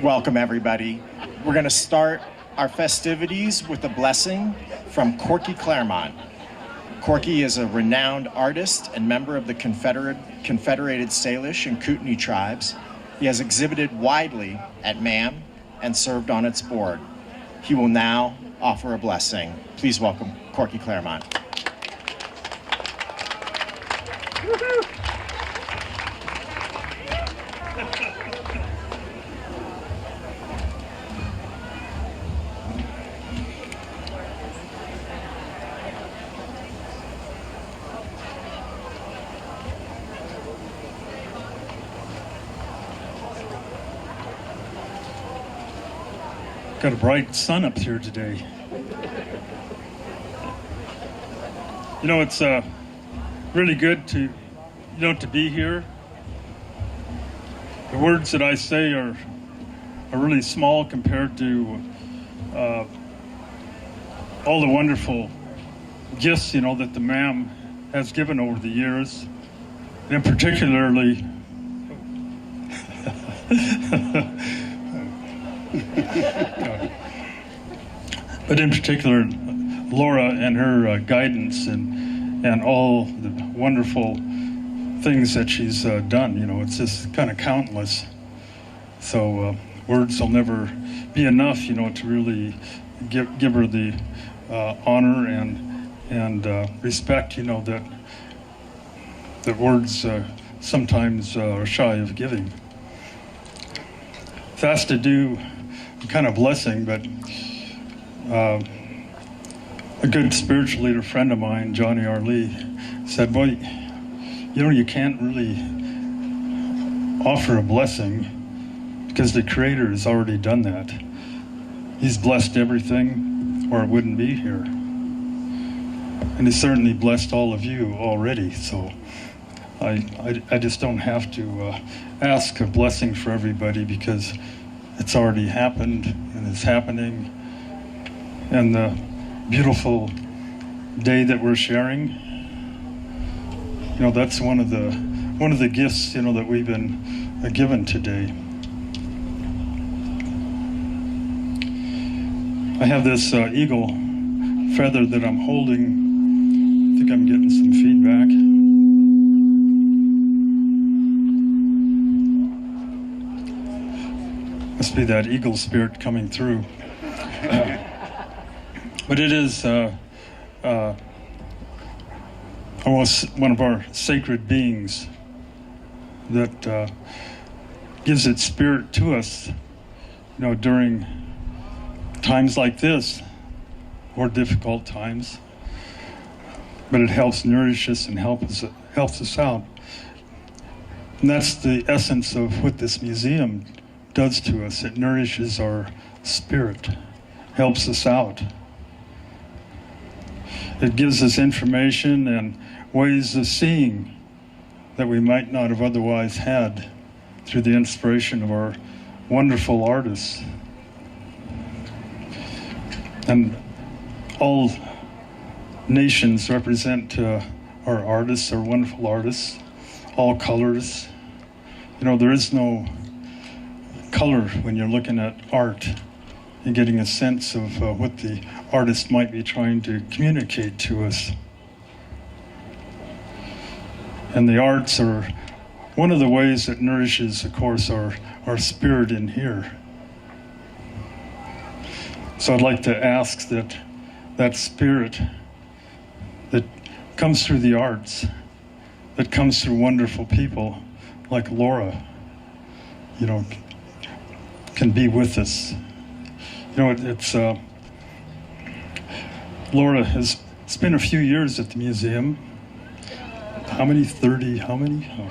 welcome, everybody. We're going to start our festivities with a blessing from Corky Claremont. Corky is a renowned artist and member of the Confederated Salish and Kootenai tribes. He has exhibited widely at MAM and served on its board. He will now offer a blessing. Please welcome Corky Claremont. Got a bright sun up here today. You know, it's really good to be here. The words that I say are really small compared to all the wonderful gifts, that the MAM has given over the years, and particularly but in particular, Laura and her guidance and all the wonderful things that she's done. It's just kind of countless. So words will never be enough, to really give her the honor and respect, that words sometimes are shy of giving. It's asked to do a kind of blessing, but a good spiritual leader friend of mine, Johnny R. Lee, said, "Boy, you can't really offer a blessing because the Creator has already done that. He's blessed everything, or it wouldn't be here. And He certainly blessed all of you already, so I just don't have to ask a blessing for everybody because it's already happened and it's happening. And the beautiful day that we're sharing, that's one of the gifts, that we've been given today. I have this eagle feather that I'm holding. I think I'm getting some feedback. Must be that eagle spirit coming through. But it is almost one of our sacred beings that gives its spirit to us, during times like this or difficult times. But it helps nourish us and helps us out. And that's the essence of what this museum does to us. It nourishes our spirit, helps us out. It gives us information and ways of seeing that we might not have otherwise had through the inspiration of our wonderful artists. And all nations represent our artists, our wonderful artists, all colors. There is no color when you're looking at art and getting a sense of what the artist might be trying to communicate to us. And the arts are one of the ways that nourishes, of course, our spirit in here. So I'd like to ask that spirit that comes through the arts, that comes through wonderful people like Laura, can be with us. It's Laura has spent a few years at the museum. How many? 30? How many? Oh.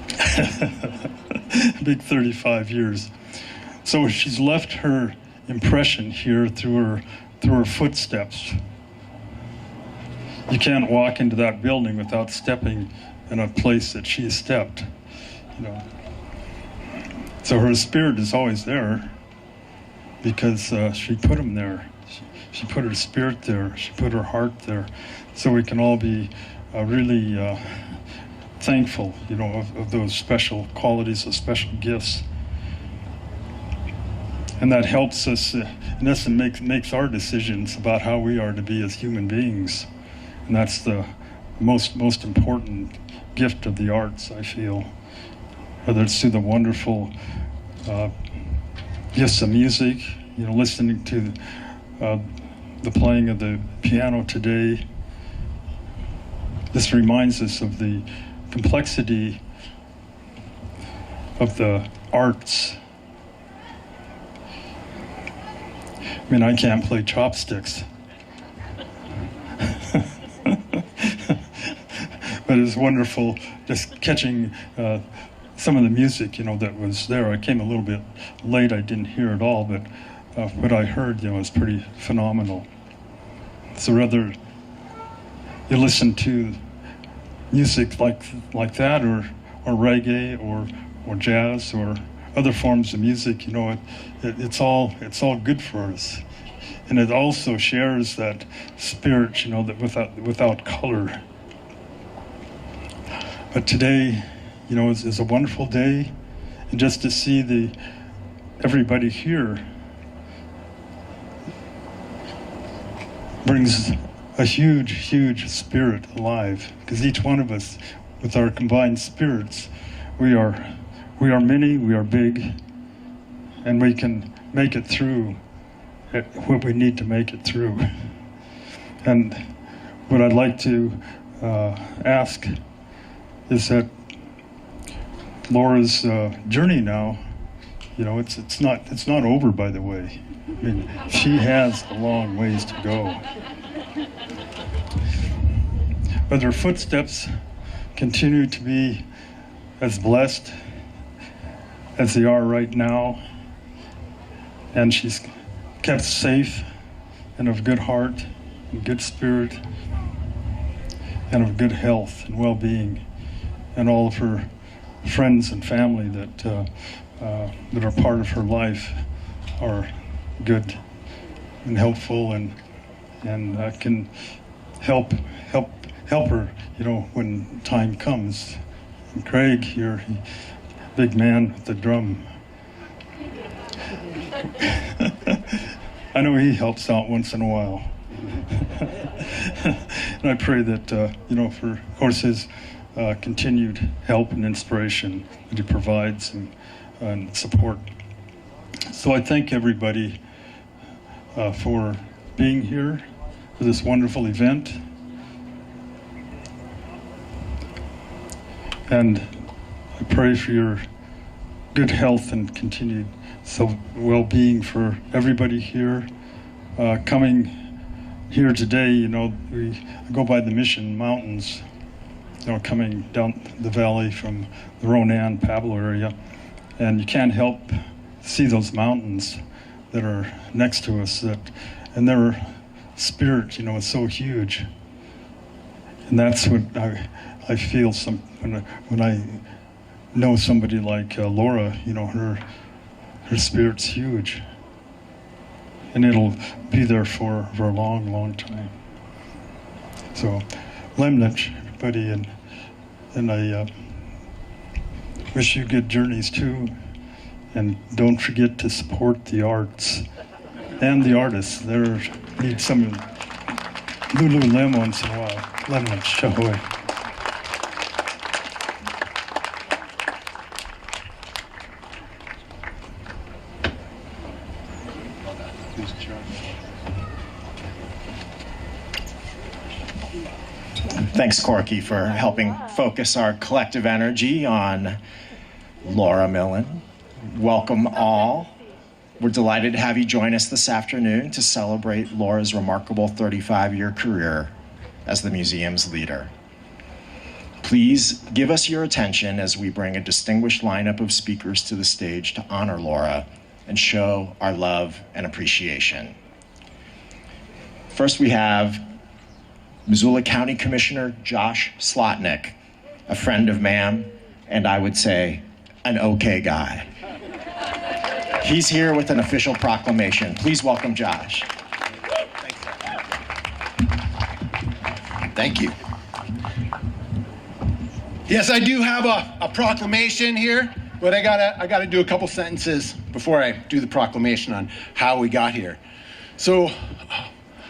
30. Big 35 years. So she's left her impression here through her footsteps. You can't walk into that building without stepping in a place that she stepped. So her spirit is always there because she put him there. She put her spirit there. She put her heart there. So we can all be really thankful, of those special qualities, those special gifts. And that helps us, in essence, makes our decisions about how we are to be as human beings. And that's the most important gift of the arts, I feel. Whether it's through the wonderful gifts of music, listening to the playing of the piano today. This reminds us of the complexity of the arts. I mean, I can't play chopsticks. But it's wonderful just catching some of the music, that was there. I came a little bit late. I didn't hear it all, but what I heard, was pretty phenomenal. So whether you listen to music like that, or reggae, or jazz, or other forms of music, it's all good for us, and it also shares that spirit, that without color. But today, is a wonderful day, and just to see everybody here brings a huge spirit alive, because each one of us, with our combined spirits, we are many, we are big, and we can make it through what we need to make it through. And what I'd like to ask is that Laura's journey now, it's not over, by the way. I mean, she has a long ways to go. But her footsteps continue to be as blessed as they are right now, and she's kept safe and of good heart and good spirit and of good health and well-being, and all of her friends and family that are part of her life are good and helpful, and can help her, when time comes. And Craig, you're a big man with the drum. I know he helps out once in a while. And I pray that, for, of course, his continued help and inspiration that he provides, and support. So I thank everybody for being here for this wonderful event. And I pray for your good health and continued well-being for everybody here. Coming here today, we go by the Mission Mountains, coming down the valley from the Ronan, Pablo area, and you can't help see those mountains that are next to us, and their spirit, is so huge. And that's what I feel when I know somebody like Laura, her spirit's huge, and it'll be there for a long time. So, Lemnich, everybody, and I wish you good journeys too, and don't forget to support the arts and the artists. There need some Lululemon once in a while. Lemnich, Shahoy. Thanks, Corky, for helping focus our collective energy on Laura Millin. Welcome all. We're delighted to have you join us this afternoon to celebrate Laura's remarkable 35-year career as the museum's leader. Please give us your attention as we bring a distinguished lineup of speakers to the stage to honor Laura and show our love and appreciation. First, we have Missoula County Commissioner Josh Slotnick, a friend of Ma'am, and I would say an okay guy. He's here with an official proclamation. Please welcome Josh. Thank you. Yes, I do have a proclamation here. but I gotta do a couple sentences before I do the proclamation on how we got here. So,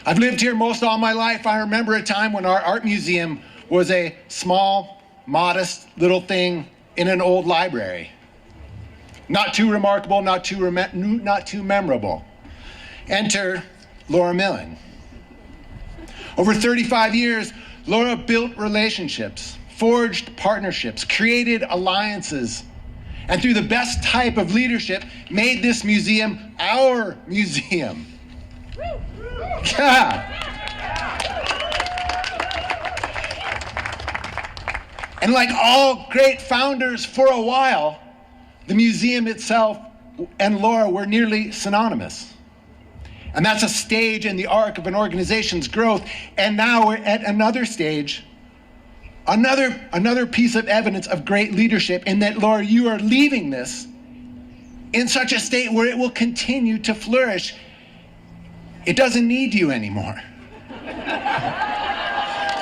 I've lived here most all my life. I remember a time when our art museum was a small, modest little thing in an old library. Not too remarkable, not too memorable. Enter Laura Millin. Over 35 years, Laura built relationships, forged partnerships, created alliances, and through the best type of leadership, made this museum our museum. Yeah. And like all great founders for a while, the museum itself and Laura were nearly synonymous. And that's a stage in the arc of an organization's growth. And now we're at another stage, another piece of evidence of great leadership in that, Laura, you are leaving this in such a state where it will continue to flourish. It doesn't need you anymore.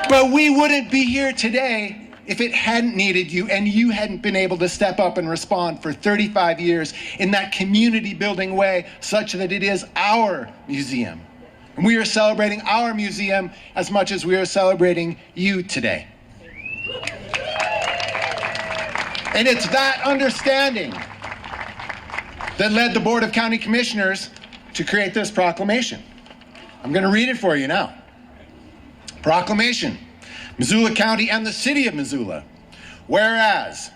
But we wouldn't be here today if it hadn't needed you and you hadn't been able to step up and respond for 35 years in that community building way, such that it is our museum. And we are celebrating our museum as much as we are celebrating you today. And it's that understanding that led the Board of County Commissioners to create this proclamation. I'm going to read it for you now. Proclamation. Missoula County and the City of Missoula. Whereas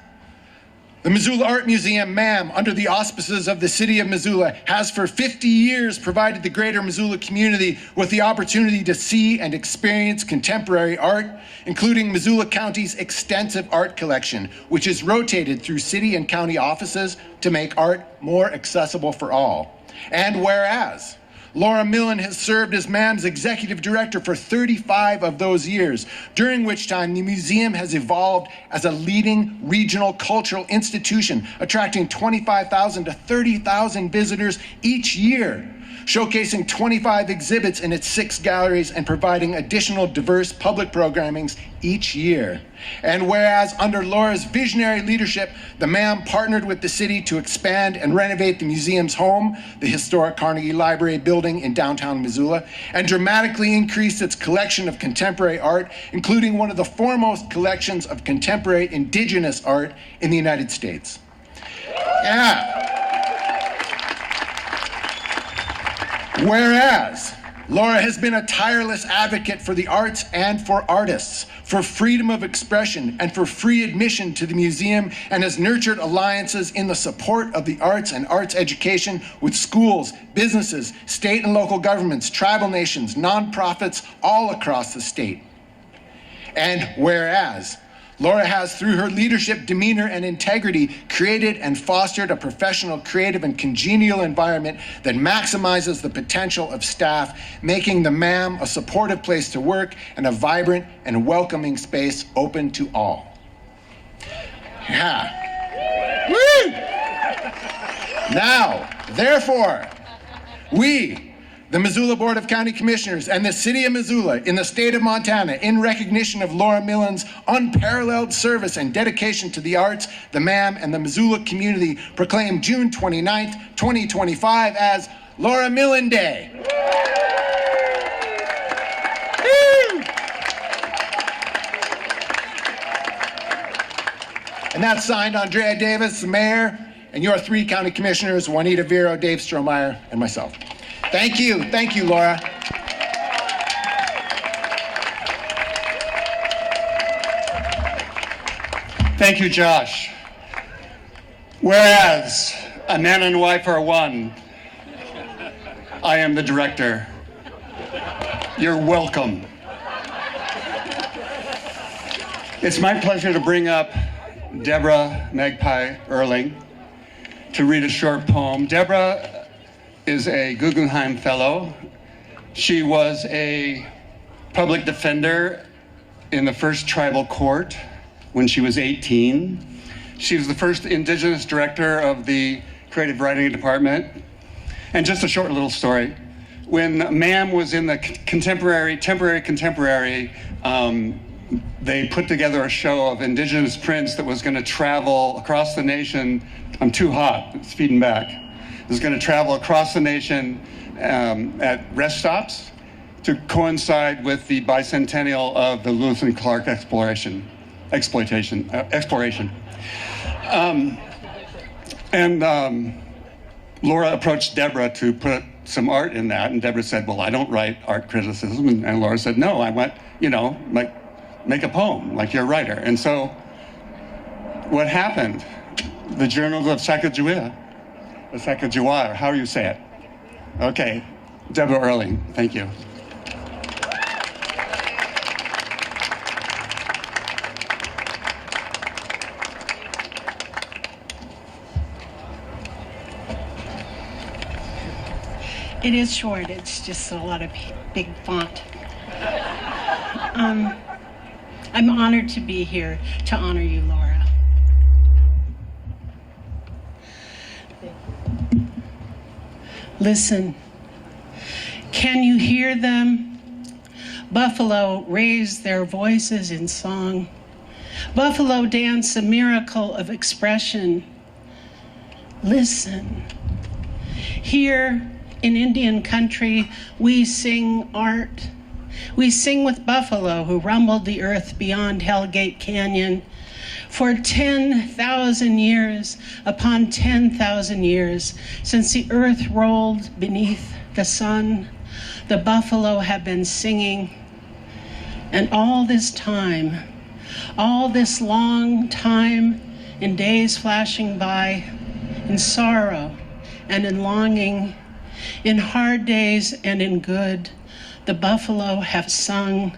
the Missoula Art Museum, MAM, under the auspices of the City of Missoula, has for 50 years provided the greater Missoula community with the opportunity to see and experience contemporary art, including Missoula County's extensive art collection, which is rotated through city and county offices to make art more accessible for all. And whereas Laura Millin has served as MAM's executive director for 35 of those years, during which time the museum has evolved as a leading regional cultural institution, attracting 25,000 to 30,000 visitors each year, showcasing 25 exhibits in its 6 galleries and providing additional diverse public programmings each year. And whereas under Laura's visionary leadership, the MAM partnered with the city to expand and renovate the museum's home, the historic Carnegie Library building in downtown Missoula, and dramatically increased its collection of contemporary art, including one of the foremost collections of contemporary indigenous art in the United States. Yeah. Whereas Laura has been a tireless advocate for the arts and for artists, for freedom of expression and for free admission to the museum, and has nurtured alliances in the support of the arts and arts education with schools, businesses, state and local governments, tribal nations, nonprofits all across the state. And whereas Laura has, through her leadership, demeanor, and integrity, created and fostered a professional, creative, and congenial environment that maximizes the potential of staff, making the MAM a supportive place to work and a vibrant and welcoming space open to all. Yeah. Woo! Now, therefore, we, the Missoula Board of County Commissioners and the City of Missoula in the state of Montana, in recognition of Laura Millin's unparalleled service and dedication to the arts, the MAM, and the Missoula community, proclaim June 29th, 2025 as Laura Millin Day. Woo! And that's signed Andrea Davis, the mayor, and your 3 county commissioners, Juanita Vero, Dave Strohmeyer, and myself. Thank you, Laura. Thank you, Josh. Whereas a man and wife are one, I am the director. You're welcome. It's my pleasure to bring up Deborah Magpie Erling to read a short poem. Deborah is a Guggenheim Fellow. She was a public defender in the first tribal court when she was 18. She was the first Indigenous director of the creative writing department. And just a short little story. When MAM was in the temporary they put together a show of indigenous prints that was going to travel across the nation. I'm too hot, it's feeding back. It was going to travel across the nation at rest stops to coincide with the bicentennial of the Lewis and Clark exploration. Laura approached Deborah to put some art in that, and Deborah said, well, I don't write art criticism. And Laura said, no, I want, like, make a poem, like you're a writer. And so what happened? The Journals of Sacagawea, or how do you say it? Okay, Deborah Erling, thank you. It is short, it's just a lot of big font. I'm honored to be here to honor you, Laura. Listen, can you hear them? Buffalo raise their voices in song. Buffalo dance a miracle of expression. Listen, here in Indian country, we sing art. We sing with buffalo who rumbled the earth beyond Hellgate Canyon. For 10,000 years upon 10,000 years, since the earth rolled beneath the sun, the buffalo have been singing. And all this time, all this long time, in days flashing by, in sorrow and in longing, in hard days and in good, the buffalo have sung,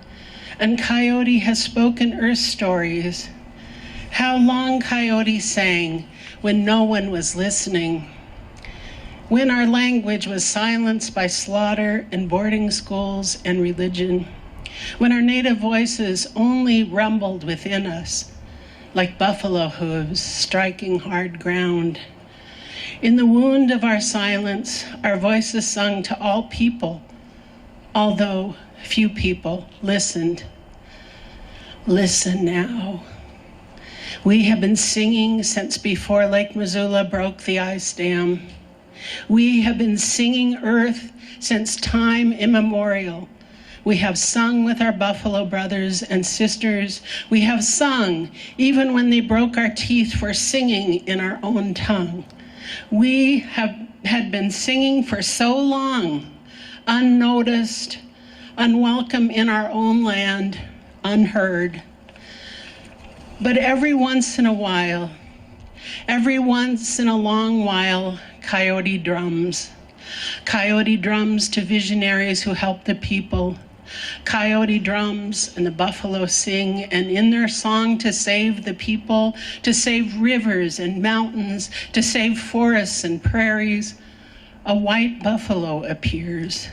and Coyote has spoken earth stories. How long Coyote sang when no one was listening, when our language was silenced by slaughter and boarding schools and religion, when our native voices only rumbled within us like buffalo hooves striking hard ground. In the wound of our silence, our voices sung to all people, although few people listened. Listen now. We have been singing since before Lake Missoula broke the ice dam. We have been singing earth since time immemorial. We have sung with our buffalo brothers and sisters. We have sung even when they broke our teeth for singing in our own tongue. We had been singing for so long, unnoticed, unwelcome in our own land, unheard. But every once in a while, every once in a long while, Coyote drums. Coyote drums to visionaries who help the people. Coyote drums and the buffalo sing, and in their song to save the people, to save rivers and mountains, to save forests and prairies, a white buffalo appears.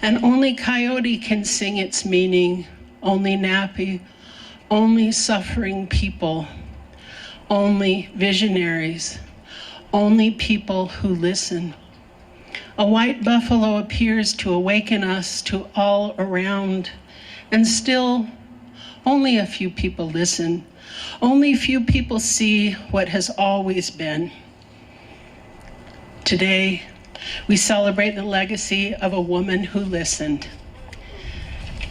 And only Coyote can sing its meaning, only Nappy, only suffering people, only visionaries, only people who listen. A white buffalo appears to awaken us to all around, and still only a few people listen. Only few people see what has always been. Today, we celebrate the legacy of a woman who listened.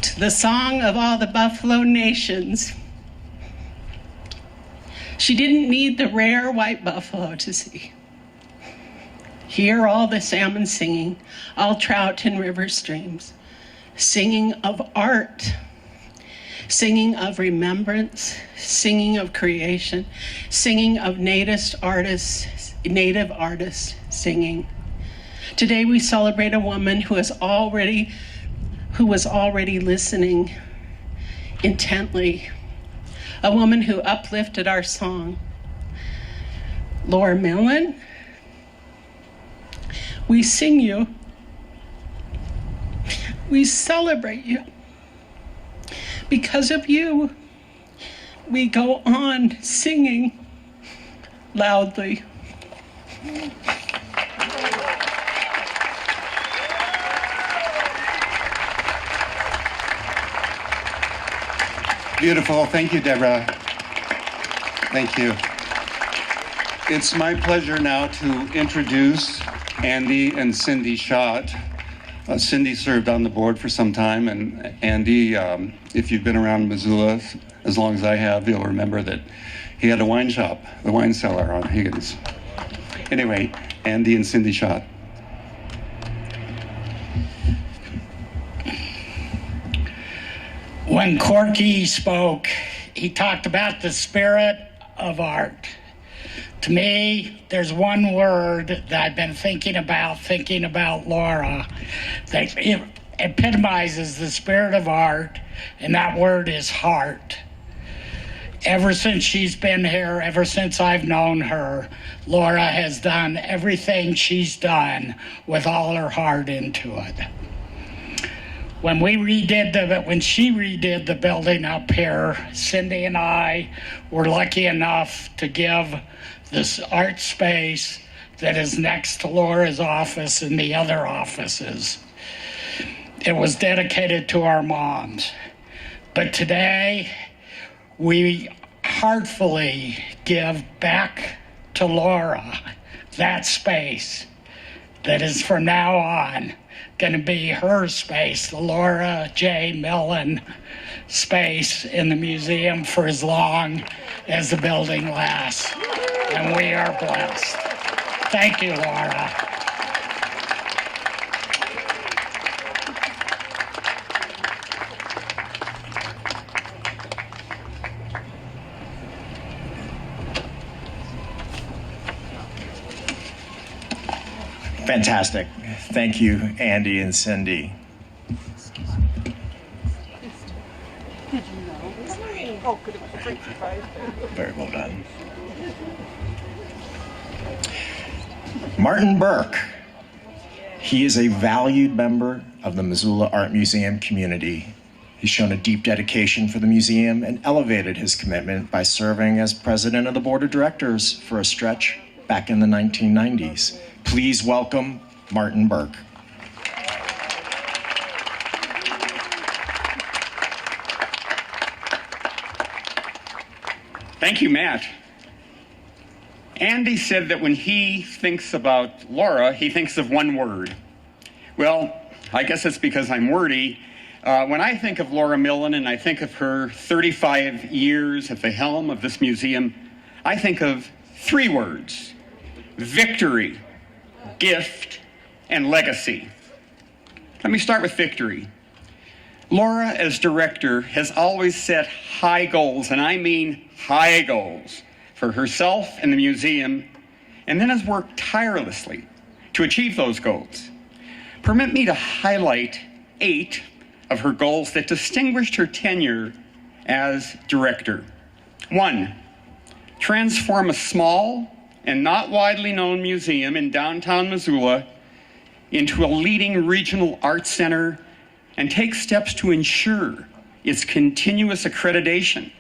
To the song of all the Buffalo nations. She didn't need the rare white buffalo to see. Hear all the salmon singing, all trout in river streams, singing of art, singing of remembrance, singing of creation, singing of native artists singing. Today we celebrate a woman who was already listening intently, a woman who uplifted our song. Laura Millin, we sing you. We celebrate you. Because of you, we go on singing loudly. Beautiful. Thank you, Deborah. Thank you. It's my pleasure now to introduce Andy and Cindy Schott. Cindy served on the board for some time, and Andy, if you've been around Missoula as long as I have, you'll remember that he had a wine shop, the wine cellar on Higgins. Anyway, Andy and Cindy Schott. When Corky spoke, he talked about the spirit of art. To me, there's one word that I've been thinking about Laura, that epitomizes the spirit of art, and that word is heart. Ever since she's been here, ever since I've known her, Laura has done everything she's done with all her heart into it. When she redid the building up here, Cindy and I were lucky enough to give this art space that is next to Laura's office and the other offices. It was dedicated to our moms. But today, we heartfully give back to Laura that space that is from now on going to be her space, the Laura J. Millin space in the museum for as long as the building lasts. And we are blessed. Thank you, Laura. Fantastic. Thank you, Andy and Cindy. Very well done. Martin Burke. He is a valued member of the Missoula Art Museum community. He's shown a deep dedication for the museum and elevated his commitment by serving as president of the board of directors for a stretch back in the 1990s. Please welcome Martin Burke. Thank you, Matt. Andy said that when he thinks about Laura, he thinks of one word. Well, I guess it's because I'm wordy. When I think of Laura Millin and I think of her 35 years at the helm of this museum, I think of three words: victory, gift, and legacy. Let me start with victory. Laura, as director, has always set high goals, and I mean high goals, for herself and the museum, and then has worked tirelessly to achieve those goals. Permit me to highlight 8 of her goals that distinguished her tenure as director. 1, transform a small and not widely known museum in downtown Missoula into a leading regional arts center and take steps to ensure its continuous accreditation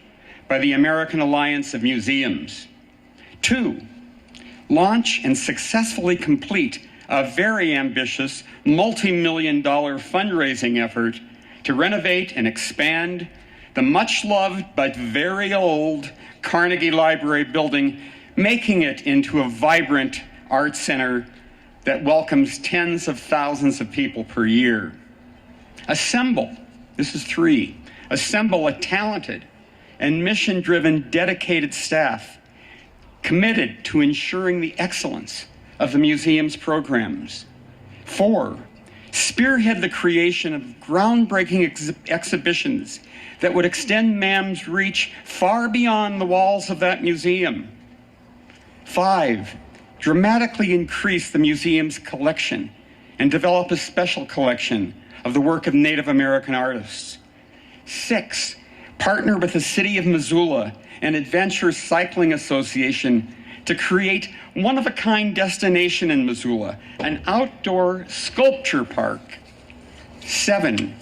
by the American Alliance of Museums. 2, launch and successfully complete a very ambitious multi-million-dollar fundraising effort to renovate and expand the much-loved but very old Carnegie Library building, making it into a vibrant art center that welcomes tens of thousands of people per year. Assemble, this is 3, assemble a talented and mission-driven, dedicated staff committed to ensuring the excellence of the museum's programs. 4, spearhead the creation of groundbreaking exhibitions that would extend MAM's reach far beyond the walls of that museum. 5, dramatically increase the museum's collection and develop a special collection of the work of Native American artists. 6, partner with the City of Missoula and Adventure Cycling Association to create one-of-a-kind destination in Missoula, an outdoor sculpture park. 7,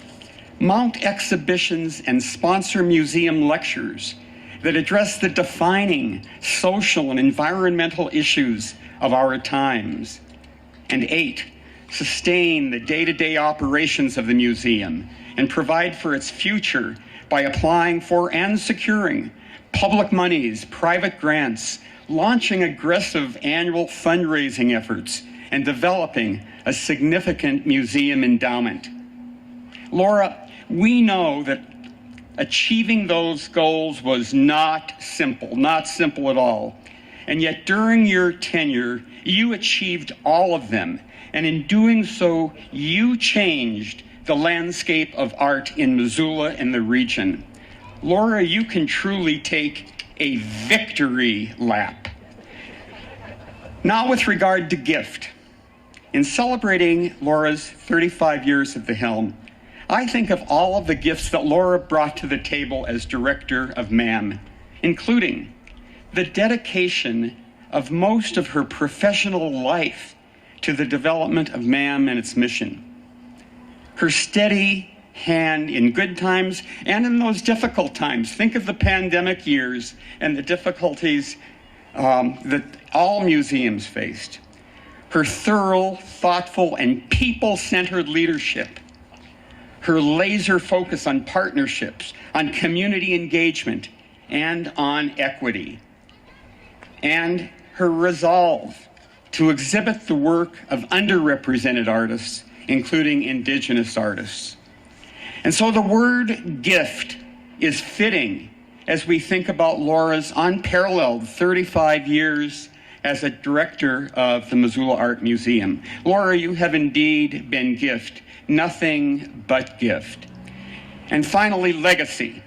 mount exhibitions and sponsor museum lectures that address the defining social and environmental issues of our times. And 8, sustain the day-to-day operations of the museum and provide for its future by applying for and securing public monies, private grants, launching aggressive annual fundraising efforts, and developing a significant museum endowment. Laura, we know that achieving those goals was not simple at all. And yet during your tenure, you achieved all of them. And in doing so, you changed the landscape of art in Missoula and the region. Laura, you can truly take a victory lap. Now with regard to gift. In celebrating Laura's 35 years at the helm, I think of all of the gifts that Laura brought to the table as director of MAM, including the dedication of most of her professional life to the development of MAM and its mission. Her steady hand in good times and in those difficult times. Think of the pandemic years and the difficulties that all museums faced. Her thorough, thoughtful, and people-centered leadership. Her laser focus on partnerships, on community engagement, and on equity. And her resolve to exhibit the work of underrepresented artists, including Indigenous artists. And so the word gift is fitting as we think about Laura's unparalleled 35 years as a director of the Missoula Art Museum. Laura, you have indeed been gift, nothing but gift. And finally, legacy.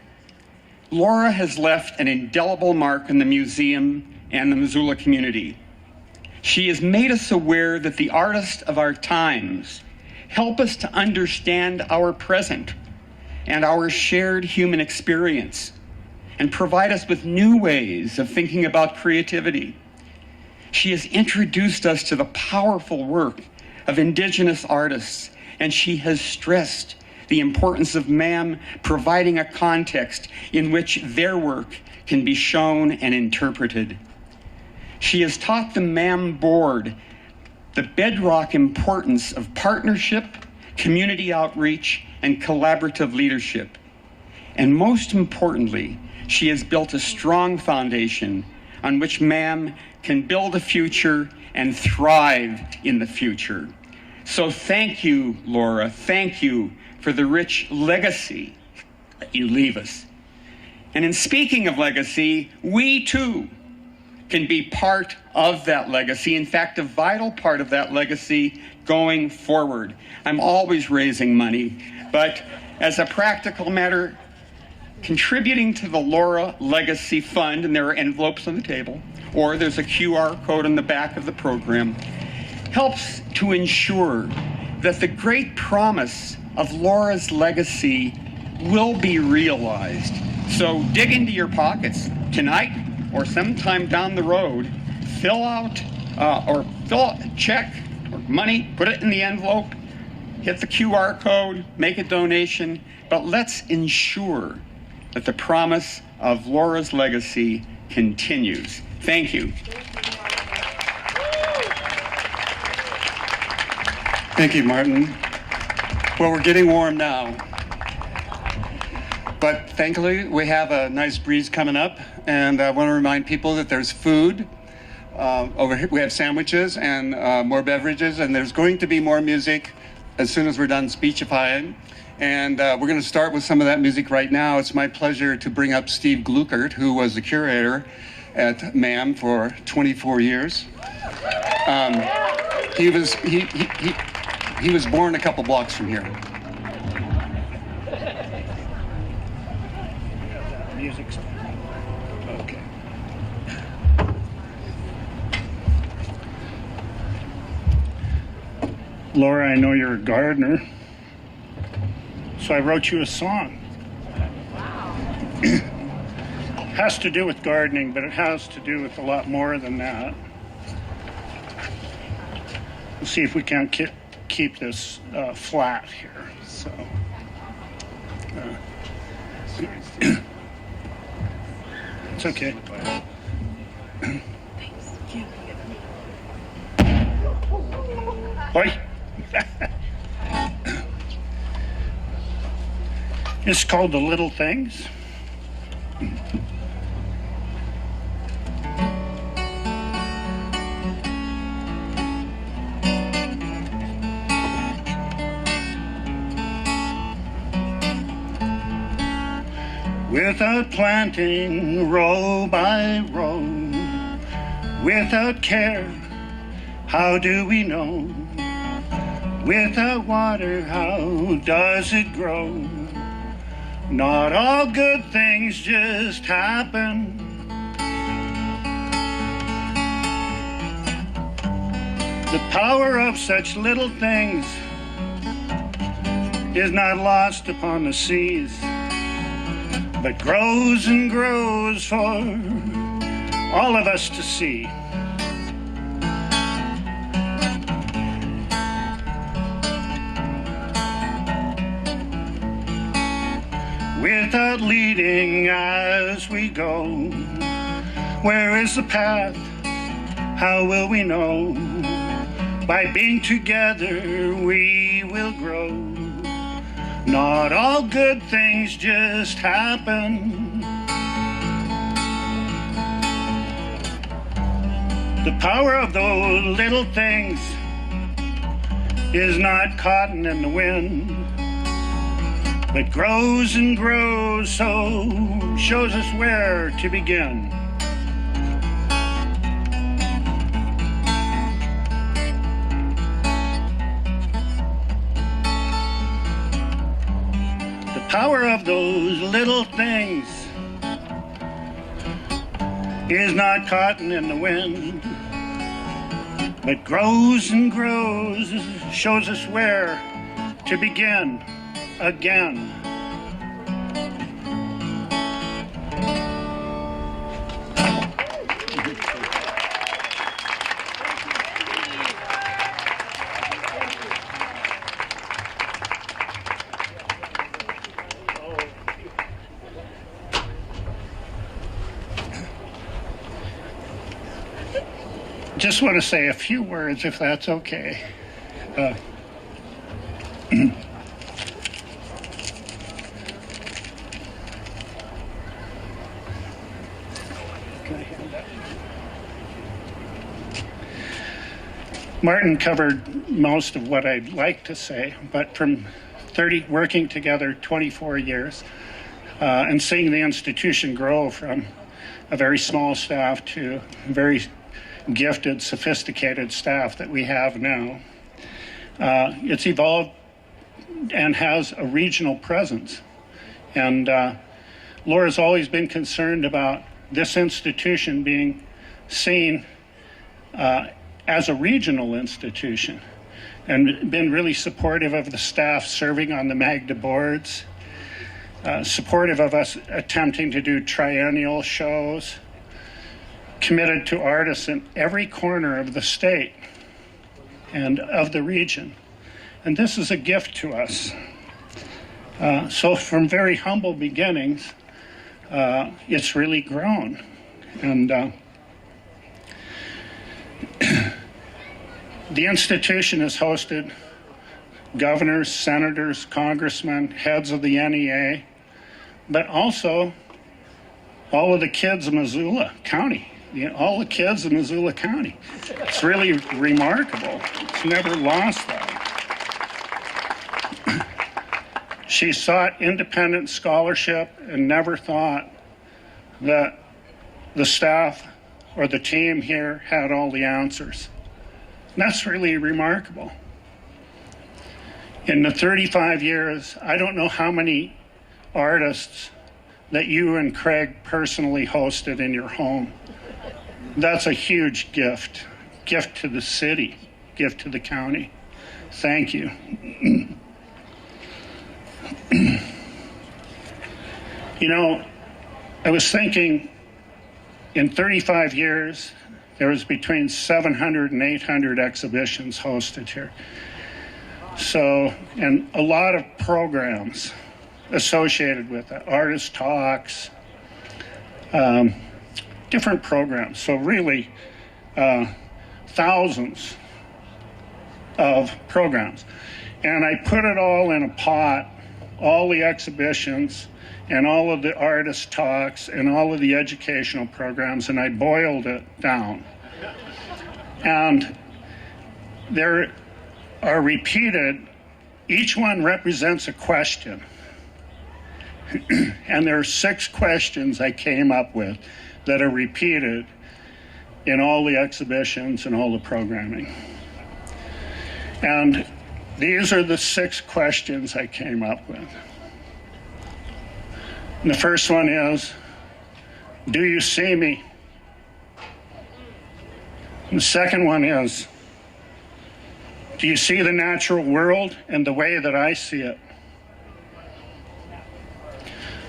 Laura has left an indelible mark in the museum and the Missoula community. She has made us aware that the artists of our times help us to understand our present and our shared human experience, and provide us with new ways of thinking about creativity. She has introduced us to the powerful work of Indigenous artists, and she has stressed the importance of MAM providing a context in which their work can be shown and interpreted. She has taught the MAM board the bedrock importance of partnership, community outreach, and collaborative leadership. And most importantly, she has built a strong foundation on which MAM can build a future and thrive in the future. So thank you, Laura. Thank you for the rich legacy that you leave us. And in speaking of legacy, we too can be part of that legacy. In fact, a vital part of that legacy going forward. I'm always raising money, but as a practical matter, contributing to the Laura Legacy Fund, and there are envelopes on the table, or there's a QR code on the back of the program, helps to ensure that the great promise of Laura's legacy will be realized. So dig into your pockets tonight or sometime down the road, fill out a check or money, put it in the envelope, hit the QR code, make a donation, but let's ensure that the promise of Laura's legacy continues. Thank you. Thank you, Martin. Well, we're getting warm now. But thankfully, we have a nice breeze coming up, and I want to remind people that there's food. Over here, we have sandwiches and more beverages, and there's going to be more music as soon as we're done speechifying. And we're going to start with some of that music right now. It's my pleasure to bring up Steve Gluckert, who was the curator at MAM for 24 years. He was born a couple blocks from here. Music's okay. Laura, I know you're a gardener, so I wrote you a song. Has to do with gardening, but it has to do with a lot more than that. We'll see if we can't keep this flat here. So, it's okay. Oi. It's called The Little Things. Without planting row by row, without care, how do we know? Without water, how does it grow? Not all good things just happen. The power of such little things is not lost upon the seas, but grows and grows for all of us to see. Without leading as we go, where is the path? How will we know? By being together we will grow. Not all good things just happen. The power of those little things is not cotton in the wind, but grows and grows, so shows us where to begin. The power of those little things is not cotton in the wind, but grows and grows, shows us where to begin again. Just want to say a few words, if that's okay. Martin covered most of what I'd like to say, but from working together 24 years and seeing the institution grow from a very small staff to a very gifted, sophisticated staff that we have now, it's evolved and has a regional presence. And Laura's always been concerned about this institution being seen as a regional institution, and been really supportive of the staff serving on the MAGDA boards, supportive of us attempting to do triennial shows, committed to artists in every corner of the state and of the region. And this is a gift to us. So from very humble beginnings, it's really grown. And the institution has hosted governors, senators, congressmen, heads of the NEA, but also all of the kids of Missoula County. All the kids in Missoula County. It's really remarkable. It's never lost that. She sought independent scholarship and never thought that the staff or the team here had all the answers. And that's really remarkable. In the 35 years, I don't know how many artists that you and Craig personally hosted in your home. That's a huge gift to the city, gift to the county. Thank you. You know, I was thinking in 35 years, there was between 700 and 800 exhibitions hosted here. So, and a lot of programs associated with it, artist talks, different programs. So really, thousands of programs. And I put it all in a pot all the exhibitions and all of the artist talks and all of the educational programs, and I boiled it down. And there are repeated, each one represents a question. And there are 6 questions I came up with that are repeated in all the exhibitions and all the programming. And these are the 6 questions I came up with. And the first one is, do you see me? And the second one is, do you see the natural world and the way that I see it?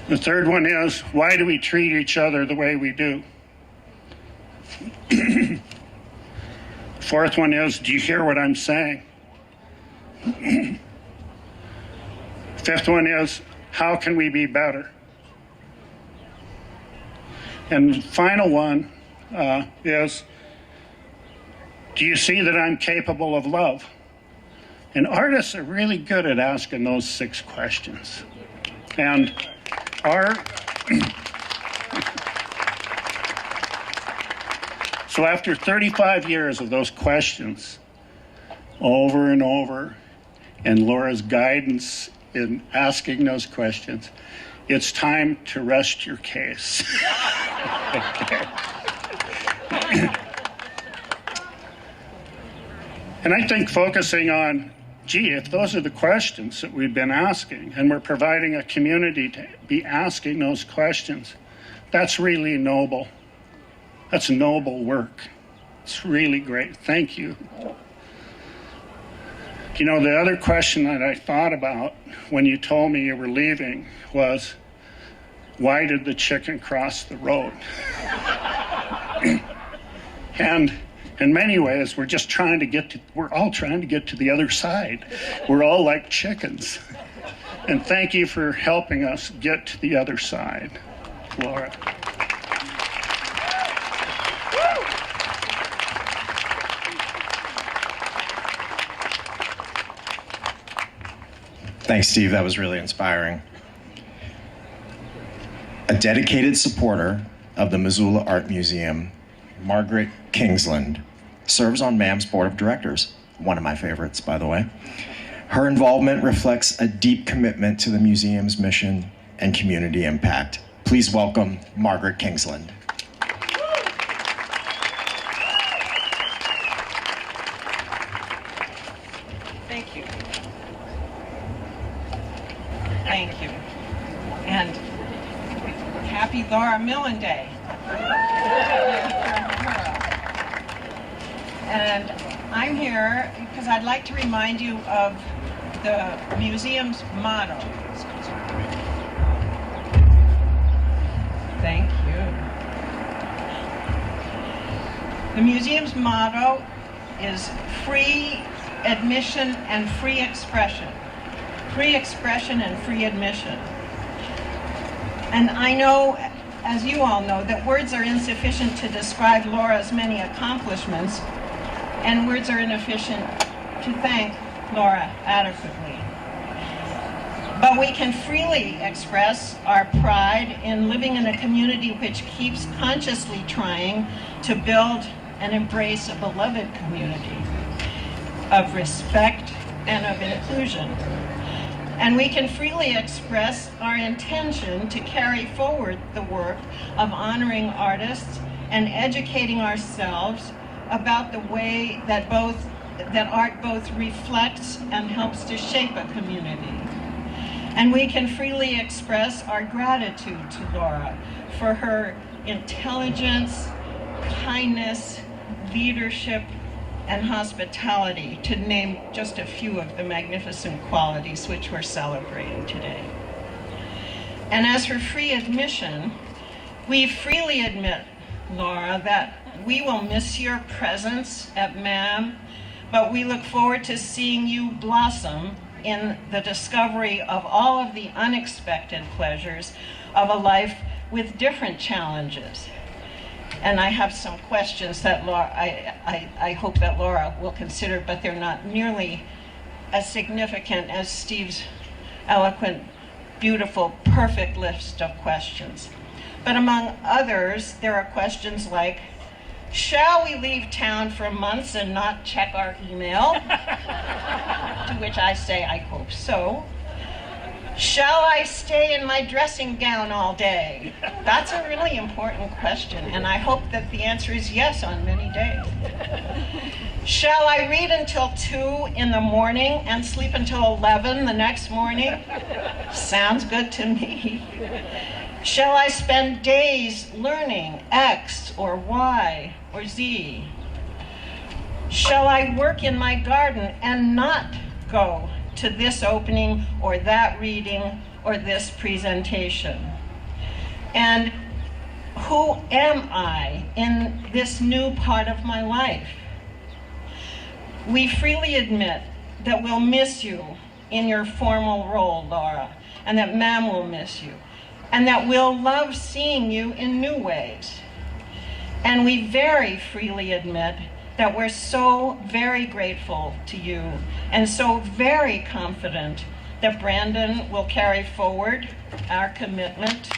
The third one is, why do we treat each other the way we do? Fourth one is, do you hear what I'm saying? Fifth one is, how can we be better? And the final one is, do you see that I'm capable of love? And artists are really good at asking those 6 questions. And so after 35 years of those questions, over and over, and Laura's guidance in asking those questions, it's time to rest your case. Okay. And I think focusing on, gee, if those are the questions that we've been asking, and we're providing a community to be asking those questions, that's really noble. That's noble work. It's really great. Thank you. You know, the other question that I thought about when you told me you were leaving was, why did the chicken cross the road? And in many ways, we're all trying to get to the other side. We're all like chickens. And thank you for helping us get to the other side, Laura. Thanks, Steve. That was really inspiring. A dedicated supporter of the Missoula Art Museum, Margaret Kingsland, serves on MAM's board of directors, one of my favorites, by the way. Her involvement reflects a deep commitment to the museum's mission and community impact. Please welcome Margaret Kingsland. Thank you. Thank you. And happy Laura Millin Day. And I'm here because I'd like to remind you of the museum's motto. Thank you. The museum's motto is free admission and free expression. Free expression and free admission. And I know, as you all know, that words are insufficient to describe Laura's many accomplishments, and words are inefficient to thank Laura adequately. But we can freely express our pride in living in a community which keeps consciously trying to build and embrace a beloved community of respect and of inclusion. And we can freely express our intention to carry forward the work of honoring artists and educating ourselves about the way that art both reflects and helps to shape a community. And we can freely express our gratitude to Laura for her intelligence, kindness, leadership, and hospitality, to name just a few of the magnificent qualities which we're celebrating today. And as for free admission, we freely admit, Laura, that we will miss your presence at MAM, but we look forward to seeing you blossom in the discovery of all of the unexpected pleasures of a life with different challenges. And I have some questions that Laura, I hope that Laura will consider, but they're not nearly as significant as Steve's eloquent beautiful, perfect list of questions. But among others, there are questions like, shall we leave town for months and not check our email? To which I say, I hope so. Shall I stay in my dressing gown all day? That's a really important question, and I hope that the answer is yes on many days. Shall I read until 2 in the morning and sleep until 11 the next morning? Sounds good to me. Shall I spend days learning X or Y or Z? Shall I work in my garden and not go to this opening or that reading or this presentation? And who am I in this new part of my life? We freely admit that we'll miss you in your formal role, Laura, and that Ma'am will miss you, and that we'll love seeing you in new ways. And we very freely admit that we're so very grateful to you and so very confident that Brandon will carry forward our commitment,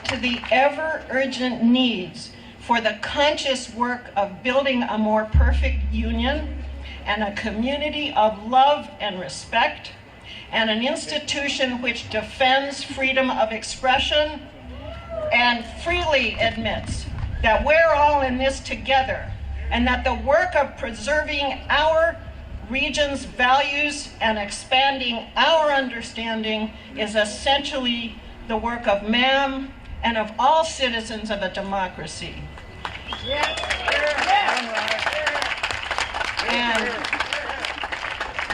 to the ever-urgent needs for the conscious work of building a more perfect union and a community of love and respect, and an institution which defends freedom of expression and freely admits that we're all in this together, and that the work of preserving our region's values and expanding our understanding is essentially the work of Ma'am and of all citizens of a democracy. And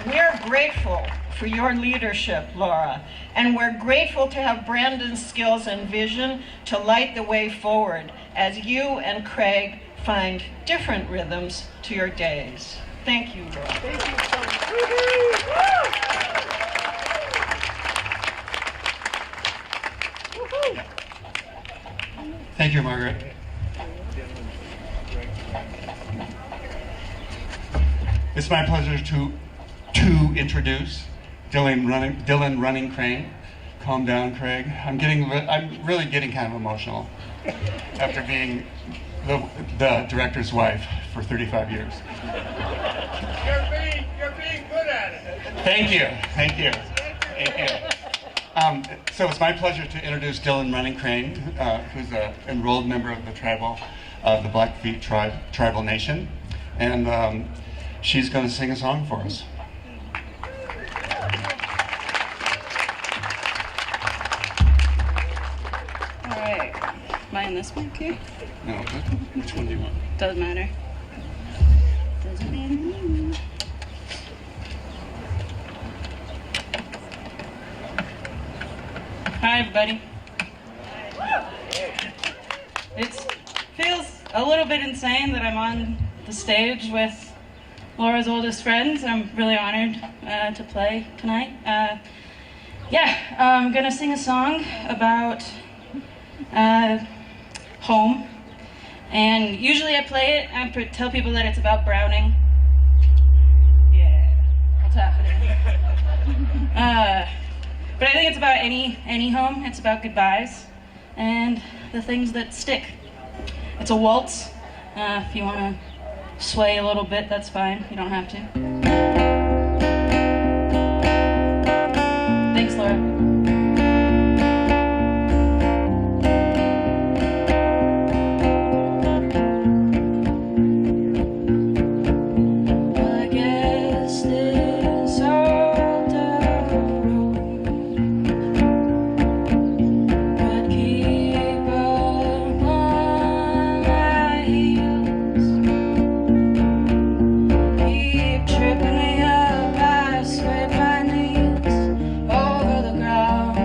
we're grateful for your leadership, Laura, and we're grateful to have Brandon's skills and vision to light the way forward as you and Craig find different rhythms to your days. Thank you, Laura. Thank you so much. Thank you, Margaret. It's my pleasure to introduce Dylan Running Crane. Calm down, Craig. I'm really getting kind of emotional after being the director's wife for 35 years. You're being good at it. Thank you. So it's my pleasure to introduce Dylan Running Crane, who's an enrolled member of the Blackfeet Tribal Nation, and she's going to sing a song for us. All right. Am I in this mic here? No, which one do you want? Doesn't matter. Doesn't matter. Hi, everybody. It feels a little bit insane that I'm on the stage with Laura's oldest friends. I'm really honored to play tonight. I'm gonna sing a song about home. And usually I play it and tell people that it's about Browning. Yeah, what's happening? But I think it's about any home. It's about goodbyes and the things that stick. It's a waltz. If you want to sway a little bit, that's fine. You don't have to. Thanks, Laura. Tripping me up, I scrape my knees over the ground.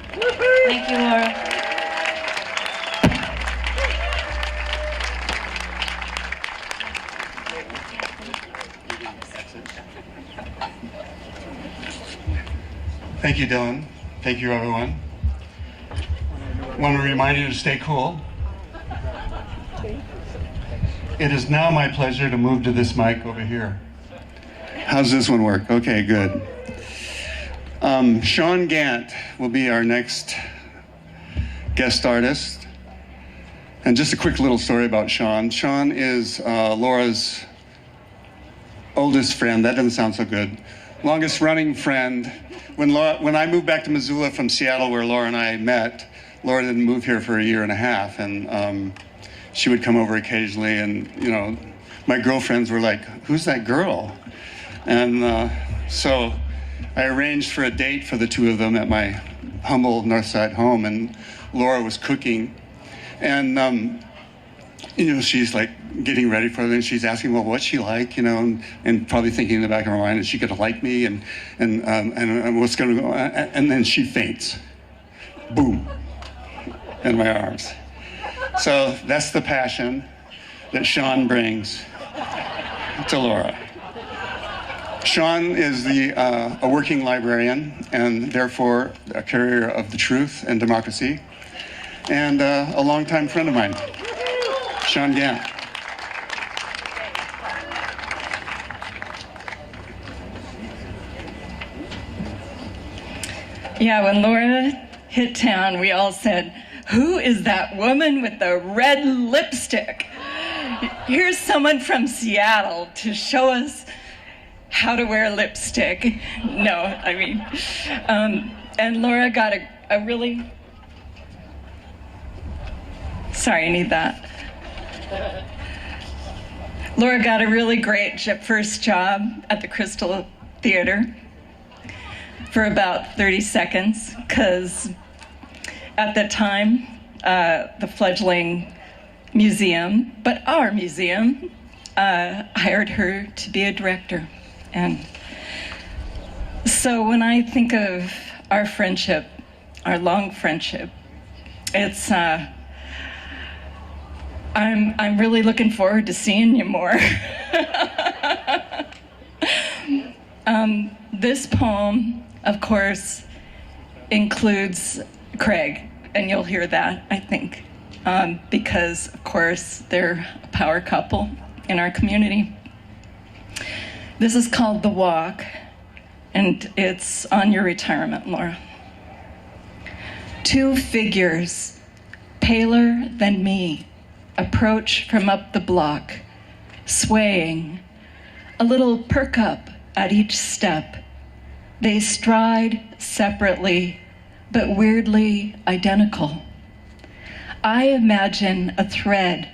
Thank you, Laura. Thank you, Dylan. Thank you, everyone. Want to remind you to stay cool. It is now my pleasure to move to this mic over here. How's this one work? Okay, good. Sean Gant will be our next guest artist. And just a quick little story about Sean. Sean is Laura's oldest friend. That doesn't sound so good. Longest running friend. When I moved back to Missoula from Seattle, where Laura and I met, Laura didn't move here for a year and a half, and she would come over occasionally, and my girlfriends were like, "Who's that girl?" And so I arranged for a date for the two of them at my humble Northside home, and Laura was cooking, and she's like getting ready for it, and she's asking, well, what's she like, and probably thinking in the back of her mind, is she gonna like me, and what's gonna go, and then she faints, boom, in my arms. So that's the passion that Sean brings to Laura. Sean is a working librarian, and therefore a carrier of the truth and democracy, and a longtime friend of mine, Sean Gant. Yeah, when Laura hit town, we all said, "Who is that woman with the red lipstick? Here's someone from Seattle to show us how to wear lipstick." No, I mean, and Laura got a really, sorry, I need that. Laura got a really great first job at the Crystal Theater for about 30 seconds, because at the time, the fledgling museum, but our museum, hired her to be a director. And so when I think of our friendship, our long friendship, it's, I'm really looking forward to seeing you more. This poem, of course, includes Craig, and you'll hear that, I think, because, of course, they're a power couple in our community. This is called The Walk, and it's on your retirement, Laura. Two figures, paler than me, approach from up the block, swaying, a little perk up at each step. They stride separately, but weirdly identical. I imagine a thread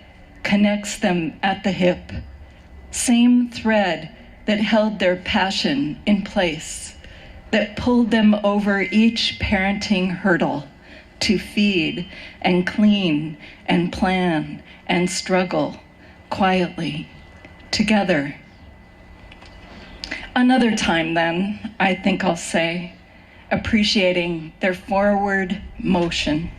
connects them at the hip, same thread that held their passion in place, that pulled them over each parenting hurdle to feed and clean and plan and struggle quietly together. Another time then, I think I'll say, appreciating their forward motion.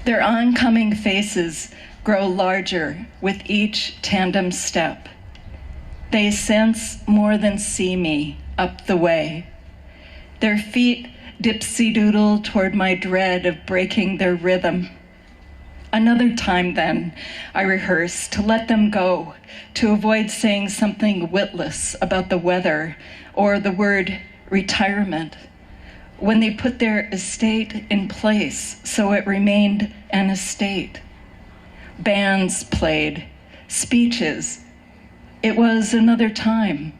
Their oncoming faces grow larger with each tandem step. They sense more than see me up the way. Their feet dipsy-doodle toward my dread of breaking their rhythm. Another time then, I rehearse to let them go, to avoid saying something witless about the weather or the word retirement, when they put their estate in place so it remained an estate. Bands played, speeches. It was another time.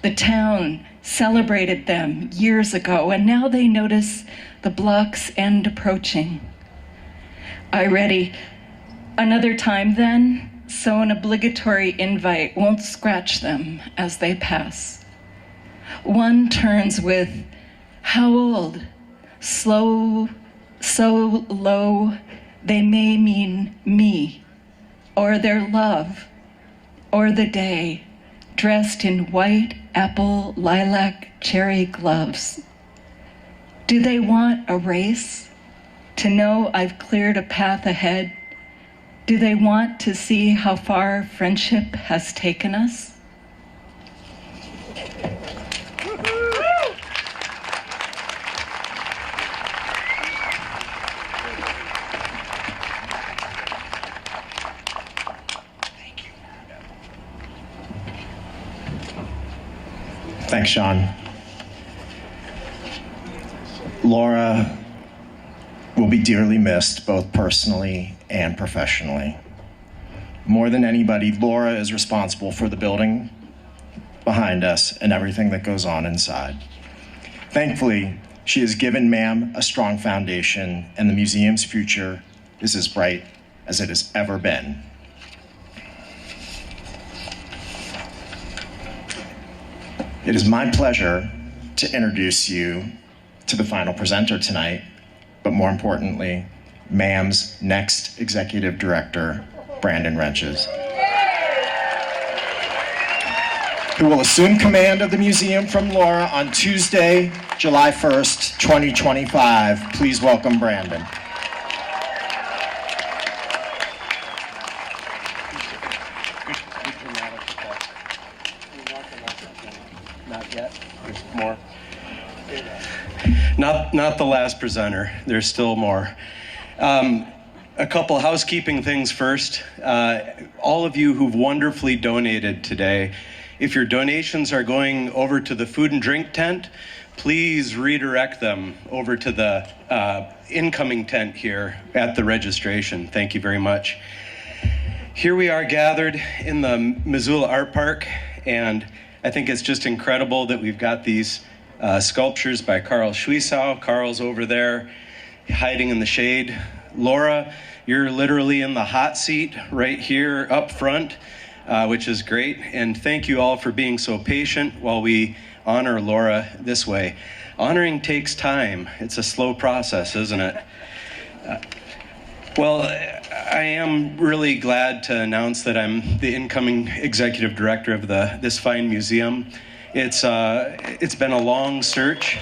The town celebrated them years ago, and now they notice the block's end approaching. I ready. Another time then, so an obligatory invite won't scratch them as they pass. One turns with, how old? Slow, so low, they may mean me, or their love, or the day, dressed in white apple lilac cherry gloves. Do they want a race? To know I've cleared a path ahead? Do they want to see how far friendship has taken us? Thanks, Sean. Laura will be dearly missed, both personally and professionally. More than anybody, Laura is responsible for the building behind us and everything that goes on inside. Thankfully, she has given MAM a strong foundation, and the museum's future is as bright as it has ever been. It is my pleasure to introduce you to the final presenter tonight, but more importantly, MAM's next executive director, Brandon Wrenches, who will assume command of the museum from Laura on Tuesday, July 1st, 2025. Please welcome Brandon. Not yet. There's more. Not the last presenter. There's still more. A couple housekeeping things first. All of you who've wonderfully donated today, if your donations are going over to the food and drink tent, please redirect them over to the incoming tent here at the registration. Thank you very much. Here we are gathered in the Missoula Art Park, and I think it's just incredible that we've got these sculptures by Carl Schwiesau. Carl's over there hiding in the shade. Laura, you're literally in the hot seat right here up front, which is great. And thank you all for being so patient while we honor Laura this way. Honoring takes time. It's a slow process, isn't it? Well, I am really glad to announce that I'm the incoming executive director of this fine museum. It's been a long search.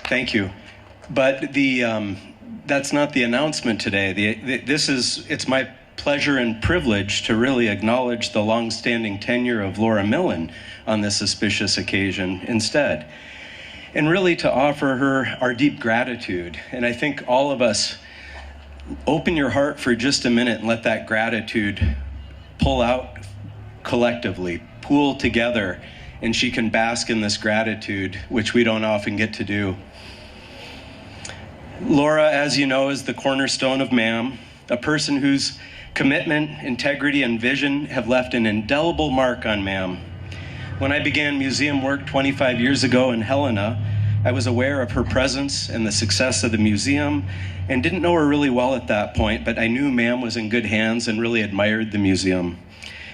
Thank you. But that's not the announcement today. It's my pleasure and privilege to really acknowledge the long-standing tenure of Laura Millin on this auspicious occasion instead. And really to offer her our deep gratitude. And I think all of us, open your heart for just a minute and let that gratitude pull out collectively, pool together, and she can bask in this gratitude, which we don't often get to do. Laura, as you know, is the cornerstone of MAM, a person whose commitment, integrity, and vision have left an indelible mark on MAM. When I began museum work 25 years ago in Helena, I was aware of her presence and the success of the museum and didn't know her really well at that point, but I knew MAM was in good hands and really admired the museum.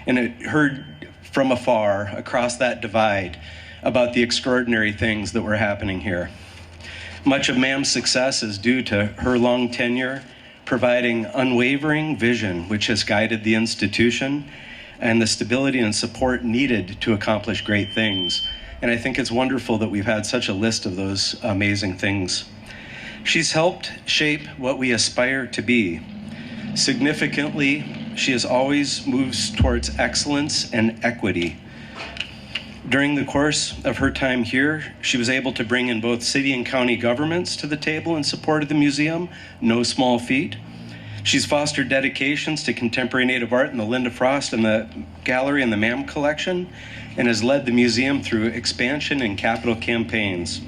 And I heard from afar, across that divide, about the extraordinary things that were happening here. Much of MAM's success is due to her long tenure, providing unwavering vision, which has guided the institution, and the stability and support needed to accomplish great things. And I think it's wonderful that we've had such a list of those amazing things. She's helped shape what we aspire to be. Significantly, she has always moved towards excellence and equity. During the course of her time here, she was able to bring in both city and county governments to the table in support of the museum, no small feat. She's fostered dedications to contemporary Native art in the Linda Frost and the Gallery and the MAM collection, and has led the museum through expansion and capital campaigns.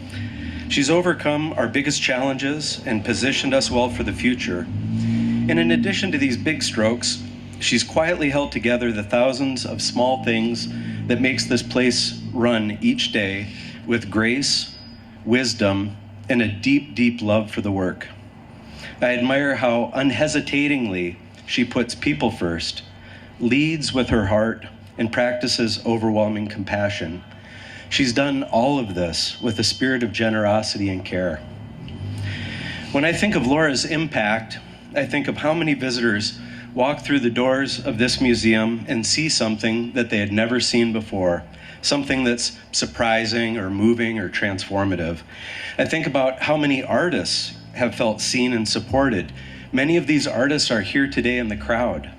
She's overcome our biggest challenges and positioned us well for the future. And in addition to these big strokes, she's quietly held together the thousands of small things that makes this place run each day with grace, wisdom, and a deep, deep love for the work. I admire how unhesitatingly she puts people first, leads with her heart, and practices overwhelming compassion. She's done all of this with a spirit of generosity and care. When I think of Laura's impact, I think of how many visitors walk through the doors of this museum and see something that they had never seen before, something that's surprising or moving or transformative. I think about how many artists have felt seen and supported. Many of these artists are here today in the crowd.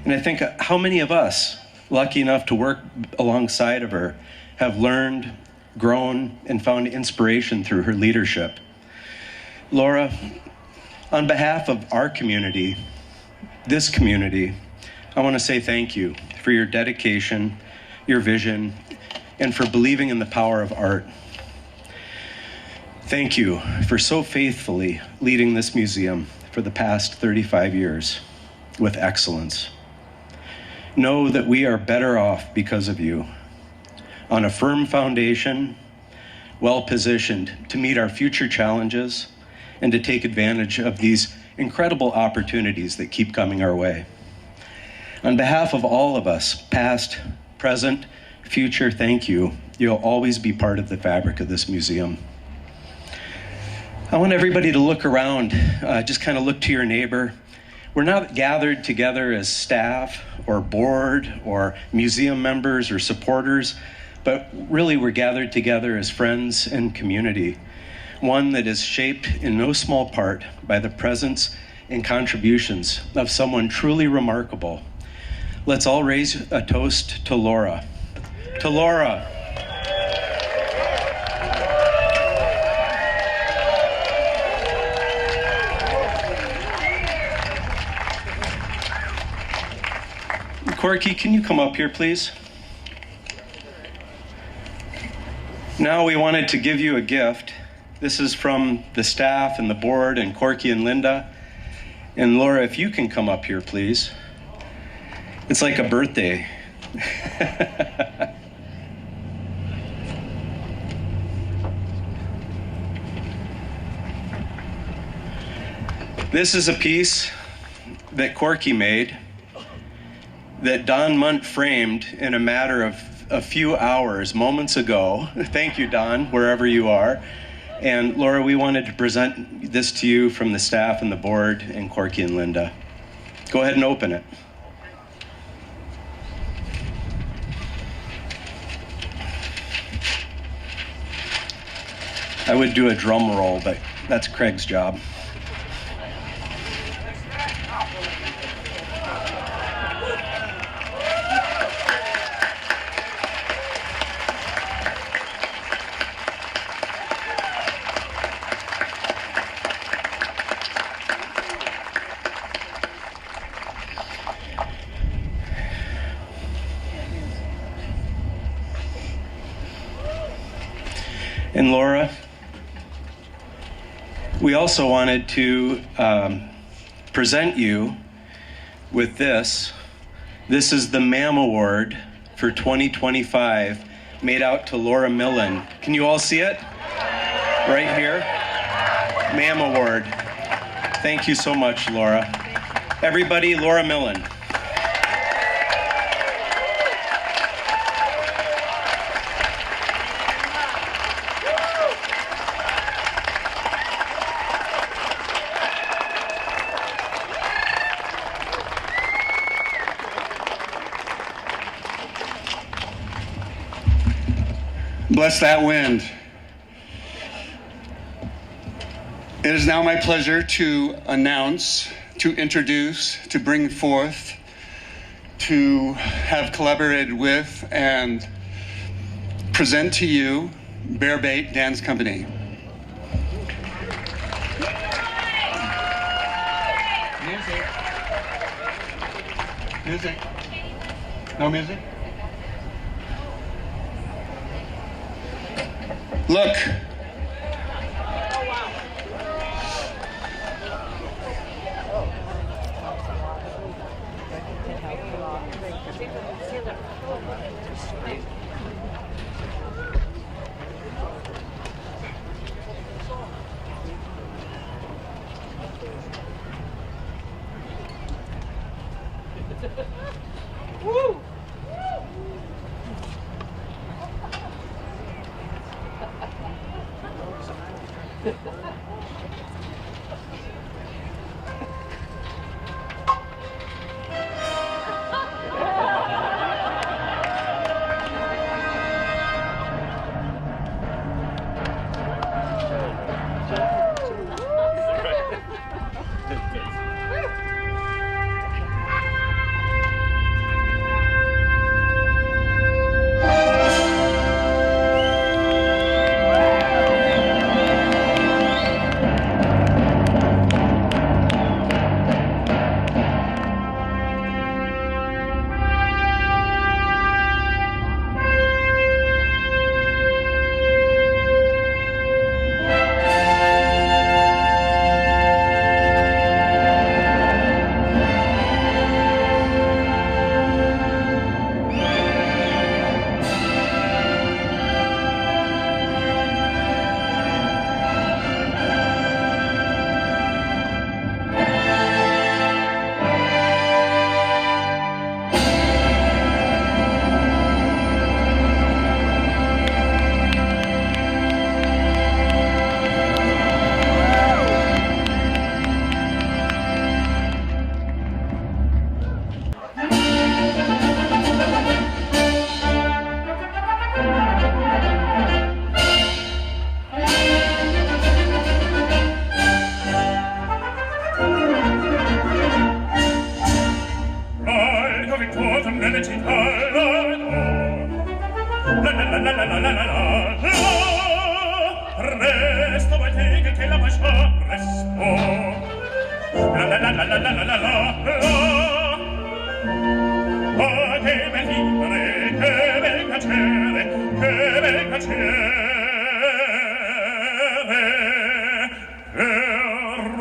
And I think how many of us, lucky enough to work alongside of her, have learned, grown, and found inspiration through her leadership. Laura, on behalf of our community, this community, I want to say thank you for your dedication, your vision, and for believing in the power of art. Thank you for so faithfully leading this museum for the past 35 years with excellence. Know that we are better off because of you, on a firm foundation, well-positioned to meet our future challenges and to take advantage of these incredible opportunities that keep coming our way. On behalf of all of us, past, present, future, thank you. You'll always be part of the fabric of this museum. I want everybody to look around, just kind of look to your neighbor. We're not gathered together as staff or board or museum members or supporters, but really we're gathered together as friends and community. One that is shaped in no small part by the presence and contributions of someone truly remarkable. Let's all raise a toast to Laura. To Laura. Corky, can you come up here, please? Now we wanted to give you a gift. This is from the staff and the board and Corky and Linda. And Laura, if you can come up here, please. It's like a birthday. This is a piece that Corky made that Don Munt framed in a matter of a few hours, moments ago. Thank you, Don, wherever you are. And Laura, we wanted to present this to you from the staff and the board and Corky and Linda. Go ahead and open it. I would do a drum roll, but that's Craig's job. And Laura, we also wanted to present you with this. This is the MAM Award for 2025, made out to Laura Millin. Can you all see it? Right here. MAM Award. Thank you so much, Laura. Everybody, Laura Millin. Bless that wind. It is now my pleasure to announce, to introduce, to bring forth, to have collaborated with and present to you Bear Bait Dance Company. Music. No music? Look. Woo!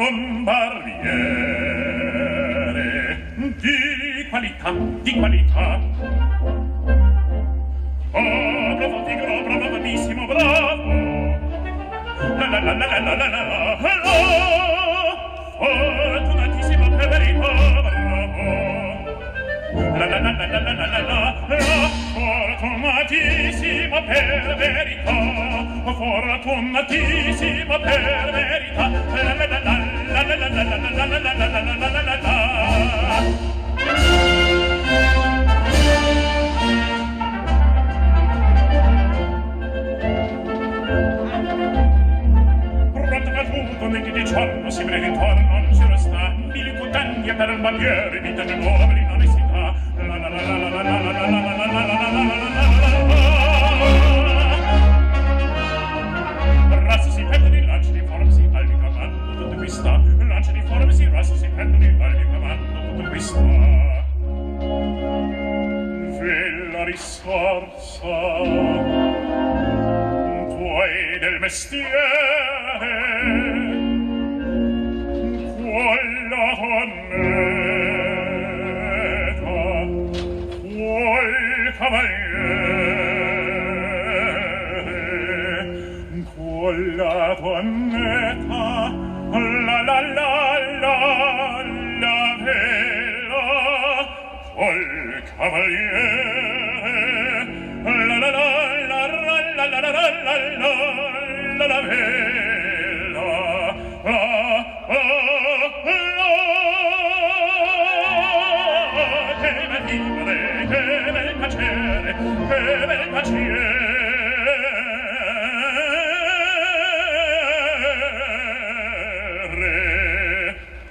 un barbiere di qualità, di qualità. Oh, bravo Figaro, bravo, bravissimo, bravo. La la la la la la la la la. Fortunatissimo per verità, bravo. La la la la la la la la la. Fortunatissimo per verità. Fortunatissimo per verità. La la la la la la la la la la la la la la la. Diciamo si vede intorno non si resta mille cutaglie per il barbiere vita di nuova in onestà la la la la la la la la la la la razza si perde di lanci di forme si albi comando tutto questa lanci di forme si razza si perde di albi comando tutto questa vella risorsa tuoi del mestiere quella donnetta, quel cavaliere, quella donnetta, la la la la la vela, quel cavaliere, la la la la la la la la la la vela, che bel vivere, che bel piacere, che bel piacere.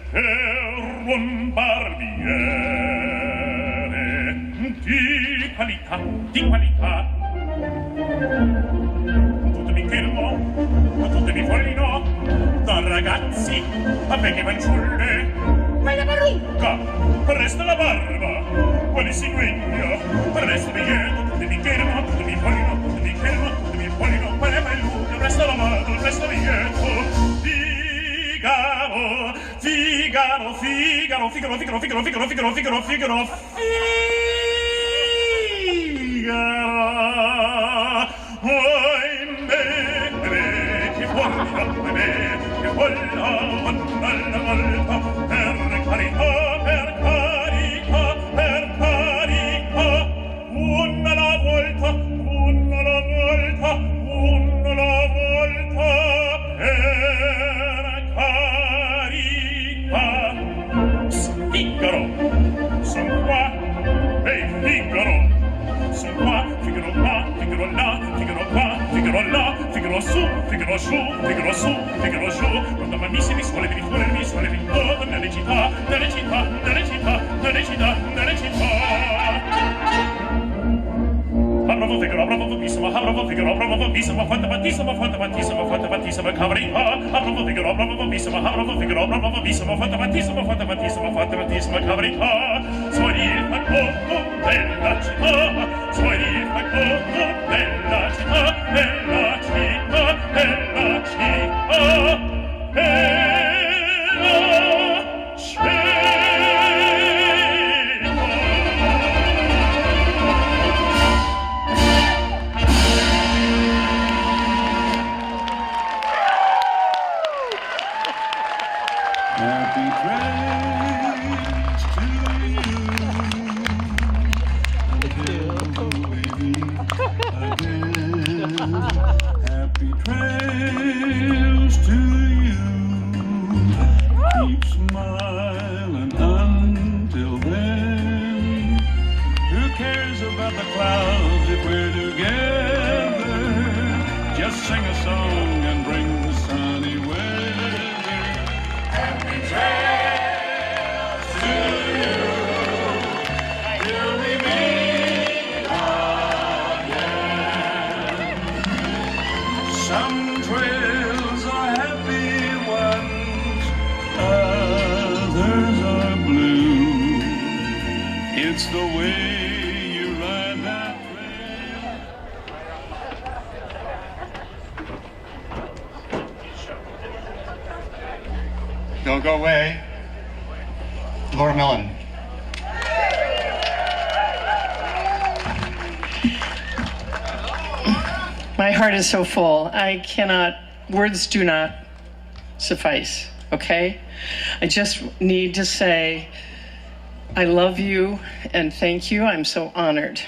Per un barbiere di qualità, di qualità. Tutto mi fermo, tutto mi follino, da ragazzi a vecchie fanciulle. Ma la parrucca, resta la barba, quale si guegna, resta biglietto, tutti mi fermo, tutti mi follino, tutti mi fermo, tutti mi follino, quale bellucca, resta la barba, resta biglietto. Figaro, Figaro, Figaro, Figaro, Figaro, Figaro, Figaro, Figaro, Figaro, Figaro, Figaro su, Figaro su, Figaro su, quando mamissimi suole mi suole in todo nelle città, nelle città, nelle città, nelle città, nelle città. Bravo Figaro, bravo bellissimo, bravo Figaro, bravo bellissimo, fatta battissima, fatta battissima, fatta battissima, cavrita. Bravo Figaro, bravo bellissimo, bravo Figaro, bravo bellissimo, fatta battissima, fatta battissima, fatta battissima, cavrita. Suoni il facotto della città, suoni il facotto della città, della città, della città, della città. Happy trails to you. Again. Happy trails to you. Keep smiling until then. Who cares about the clouds if we're together? Just sing a song and bring the sunny weather. Happy trails to you till we meet again. Some trails are happy ones, others are blue. It's the way you ride that trail. Don't go away. Laura Millin. My heart is so full. Words do not suffice, okay? I just need to say, I love you and thank you. I'm so honored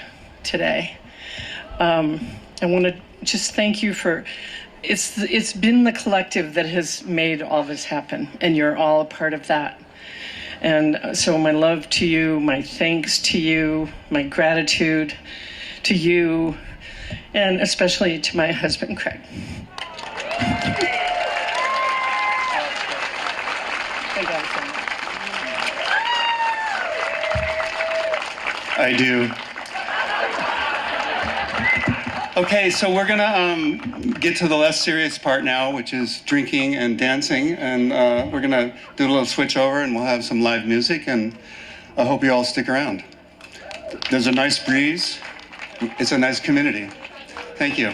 today. I want to just thank you for, it's been the collective that has made all this happen, and you're all a part of that. And so my love to you, my thanks to you, my gratitude to you, and especially to my husband, Craig. I do. Okay, so we're gonna get to the less serious part now, which is drinking and dancing, and we're gonna do a little switch over, and we'll have some live music, and I hope you all stick around. There's a nice breeze. It's a nice community. Thank you.